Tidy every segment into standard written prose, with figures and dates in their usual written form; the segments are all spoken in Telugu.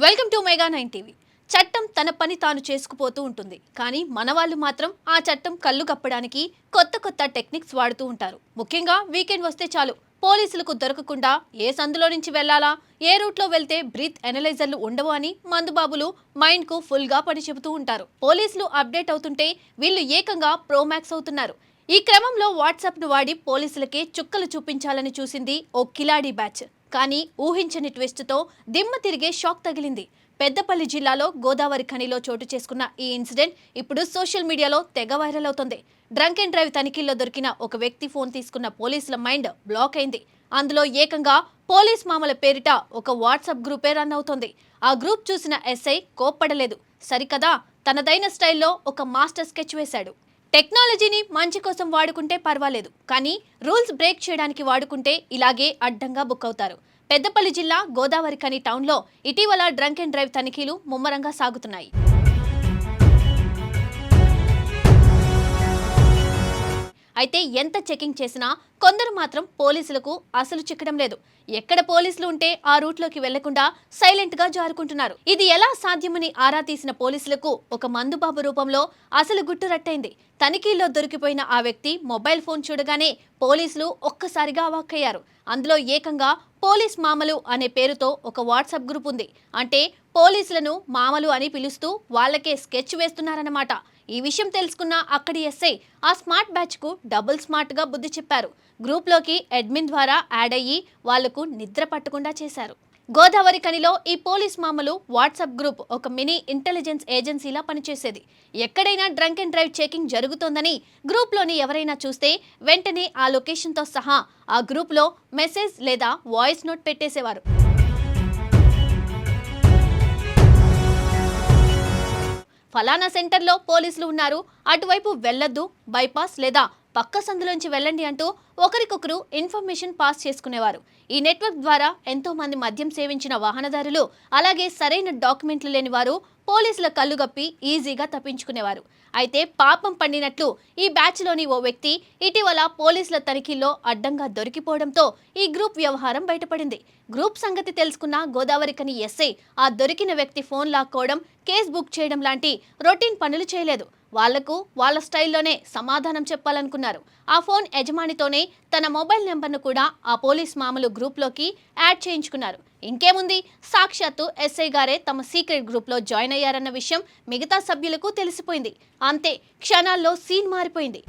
Welcome to mega 9 TV. చట్టం తన పని తాను చేసుకుపోతూ ఉంటుంది. కానీ మనవాళ్ళు మాత్రం ఆ చట్టం కళ్ళు కప్పడానికి కొత్త టెక్నిక్స్ వాడుతూ ఉంటారు. ముఖ్యంగా వీకెండ్ వస్తే చాలు పోలీసులకు దొరకకుండా ఏ సందులో నుంచి వెళ్లాలా, ఏ రూట్లో వెళ్తే బ్రీత్ ఎనలైజర్లు ఉండవు అని మందుబాబులు మైండ్ కు ఫుల్ గా పని చెబుతూ ఉంటారు. పోలీసులు అప్డేట్ అవుతుంటే వీళ్ళు ఏకంగా ప్రోమాక్స్ అవుతున్నారు. ఈ క్రమంలో వాట్సాప్ ను వాడి పోలీసులకే చుక్కలు చూపించాలని చూసింది ఓ కిలాడీ బ్యాచ్. కానీ ఊహించని ట్విస్ట్ తో దిమ్మ తిరిగే షాక్ తగిలింది. పెద్దపల్లి జిల్లాలో గోదావరి ఖనిలో చోటు చేసుకున్న ఈ ఇన్సిడెంట్ ఇప్పుడు సోషల్ మీడియాలో తెగ వైరల్ అవుతుంది. డ్రంక్ అండ్ డ్రైవ్ తనిఖీల్లో దొరికిన ఒక వ్యక్తి ఫోన్ తీసుకున్న పోలీసుల మైండ్ బ్లాక్ అయింది. అందులో ఏకంగా పోలీస్ మామల పేరిట ఒక వాట్సాప్ గ్రూపే రన్ అవుతోంది. ఆ గ్రూప్ చూసిన ఎస్ఐ కోప్పడలేదు. సరికదా తనదైన స్టైల్లో ఒక మాస్టర్ స్కెచ్ వేశాడు. టెక్నాలజీని మంచి కోసం వాడుకుంటే పర్వాలేదు, కానీ రూల్స్ బ్రేక్ చేయడానికి వాడుకుంటే ఇలాగే అడ్డంగా బుక్ అవుతారు. పెద్దపల్లి జిల్లా గోదావరి ఖని టౌన్లో ఇటీవల డ్రంక్ అండ్ డ్రైవ్ తనిఖీలు ముమ్మరంగా సాగుతున్నాయి. అయితే ఎంత చెకింగ్ చేసినా కొందరు మాత్రం పోలీసులకు అసలు చిక్కడం లేదు. ఎక్కడ పోలీసులు ఉంటే ఆ రూట్లోకి వెళ్లకుండా సైలెంట్ గా జారుకుంటున్నారు. ఇది ఎలా సాధ్యమని ఆరా తీసిన పోలీసులకు ఒక మందుబాబు రూపంలో అసలు గుట్టు రట్టయింది. తనిఖీల్లో దొరికిపోయిన ఆ వ్యక్తి మొబైల్ ఫోన్ చూడగానే పోలీసులు ఒక్కసారిగా అవాక్కయ్యారు. అందులో ఏకంగా పోలీస్ మామలు అనే పేరుతో ఒక వాట్సాప్ గ్రూప్ ఉంది. అంటే పోలీసులను మామలు అని పిలుస్తూ వాళ్ళకే స్కెచ్ వేస్తున్నారన్నమాట. ఈ విషయం తెలుసుకున్న అక్కడి ఎస్ఐ ఆ స్మార్ట్ బ్యాచ్ కు డబుల్ స్మార్ట్ గా బుద్ధి చెప్పారు. గ్రూప్ లోకి అడ్మిన్ ద్వారా యాడ్ అయ్యి వాళ్లకు నిద్ర పట్టకుండా చేశారు. గోదావరి ఖనిలో ఈ పోలీస్ మామలు వాట్సాప్ గ్రూప్ ఒక మినీ ఇంటెలిజెన్స్ ఏజెన్సీలా పనిచేసేది. ఎక్కడైనా డ్రంక్ అండ్ డ్రైవ్ చెకింగ్ జరుగుతోందని గ్రూప్ లోని ఎవరైనా చూస్తే వెంటనే ఆ లొకేషన్ తో సహా ఆ గ్రూప్ లో మెసేజ్ లేదా వాయిస్ నోట్ పెట్టేసేవారు. ఫలానా సెంటర్లో పోలీసులు ఉన్నారు, అటువైపు వెళ్లొద్దు, బైపాస్ లేదా పక్క సందులోంచి వెళ్ళండి అంటూ ఒకరికొకరు ఇన్ఫర్మేషన్ పాస్ చేసుకునేవారు. ఈ నెట్వర్క్ ద్వారా ఎంతో మంది మద్యం సేవించిన వాహనదారులు, అలాగే సరైన డాక్యుమెంట్లు లేని వారు పోలీసుల కళ్ళుగప్పి ఈజీగా తప్పించుకునేవారు. అయితే పాపం పండినట్లు ఈ బ్యాచ్లోని ఓ వ్యక్తి ఇటీవల పోలీసుల తనిఖీల్లో అడ్డంగా దొరికిపోవడంతో ఈ గ్రూప్ వ్యవహారం బయటపడింది. గ్రూప్ సంగతి తెలుసుకున్న గోదావరి ఖని ఎస్ఐ ఆ దొరికిన వ్యక్తి ఫోన్ లాక్కోవడం, కేసు బుక్ చేయడం లాంటి రొటీన్ పనులు చేయలేదు. వాళ్లకు వాళ్ళ స్టైల్లోనే సమాధానం చెప్పాలనుకున్నారు. ఆ ఫోన్ యజమానితోనే తన మొబైల్ నెంబర్ను కూడా ఆ పోలీస్ మామూలు గ్రూప్లోకి యాడ్ చేయించుకున్నారు. ఇంకేముంది, సాక్షాత్తు ఎస్ఐ గారే తమ సీక్రెట్ గ్రూప్లో జాయిన్ అయ్యారన్న విషయం మిగతా సభ్యులకు తెలిసిపోయింది. అంతే, క్షణాల్లో సీన్ మారిపోయింది.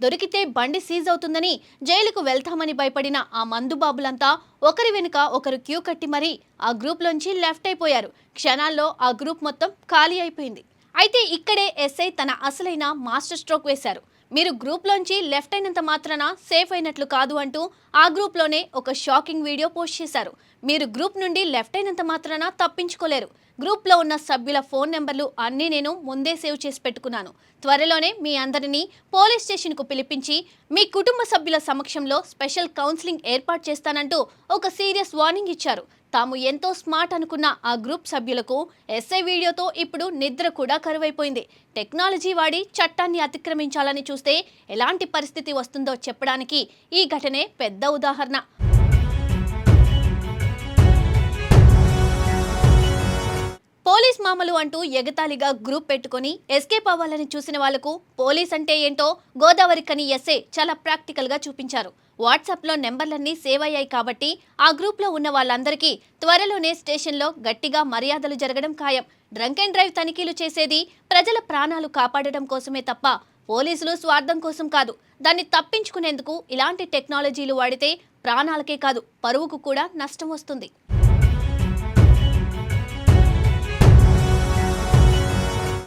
దొరికితే బండి సీజ్ అవుతుందని జైలుకు వెళ్తామని భయపడిన ఆ మందుబాబులంతా ఒకరి వెనుక ఒకరు క్యూ కట్టి మరీ ఆ గ్రూప్లోంచి లెఫ్ట్ అయిపోయారు. క్షణాల్లో ఆ గ్రూప్ మొత్తం ఖాళీ అయిపోయింది. అయితే ఇక్కడే ఎస్ఐ తన అసలైన మాస్టర్ స్ట్రోక్ వేశారు. మీరు గ్రూప్లోంచి లెఫ్ట్ అయినంత మాత్రాన సేఫ్ అయినట్లు కాదు అంటూ ఆ గ్రూప్లోనే ఒక షాకింగ్ వీడియో పోస్ట్ చేశారు. మీరు గ్రూప్ నుండి లెఫ్ట్ అయినంత మాత్రాన తప్పించుకోలేరు. గ్రూప్లో ఉన్న సభ్యుల ఫోన్ నెంబర్లు అన్నీ నేను ముందే సేవ్ చేసి పెట్టుకున్నాను. త్వరలోనే మీ అందరినీ పోలీస్ స్టేషన్కు పిలిపించి మీ కుటుంబ సభ్యుల సమక్షంలో స్పెషల్ కౌన్సిలింగ్ ఏర్పాటు చేస్తానంటూ ఒక సీరియస్ వార్నింగ్ ఇచ్చారు. తాము ఎంతో స్మార్ట్ అనుకున్న ఆ గ్రూప్ సభ్యులకు ఎస్ఐ వీడియోతో ఇప్పుడు నిద్ర కూడా కరువైపోయింది. టెక్నాలజీ వాడి చట్టాన్ని అతిక్రమించాలని చూస్తే ఎలాంటి పరిస్థితి వస్తుందో చెప్పడానికి ఈ ఘటనే పెద్ద ఉదాహరణ. పోలీస్ మామలు అంటూ ఎగతాళిగా గ్రూప్ పెట్టుకుని ఎస్కేప్ అవ్వాలని చూసిన వాళ్లకు పోలీస్ అంటే ఏంటో గోదావరి ఖని ఎస్ఐ చాలా ప్రాక్టికల్ గా చూపించారు. వాట్సాప్లో నెంబర్లన్నీ సేవ్ అయ్యాయి కాబట్టి ఆ గ్రూప్లో ఉన్న వాళ్ళందరికీ త్వరలోనే స్టేషన్లో గట్టిగా మర్యాదలు జరగడం ఖాయం. డ్రంక్ అండ్ డ్రైవ్ తనిఖీలు చేసేది ప్రజల ప్రాణాలు కాపాడడం కోసమే తప్ప పోలీసులు స్వార్థం కోసం కాదు. దాన్ని తప్పించుకునేందుకు ఇలాంటి టెక్నాలజీలు వాడితే ప్రాణాలకే కాదు, పరువుకు కూడా నష్టం వస్తుంది.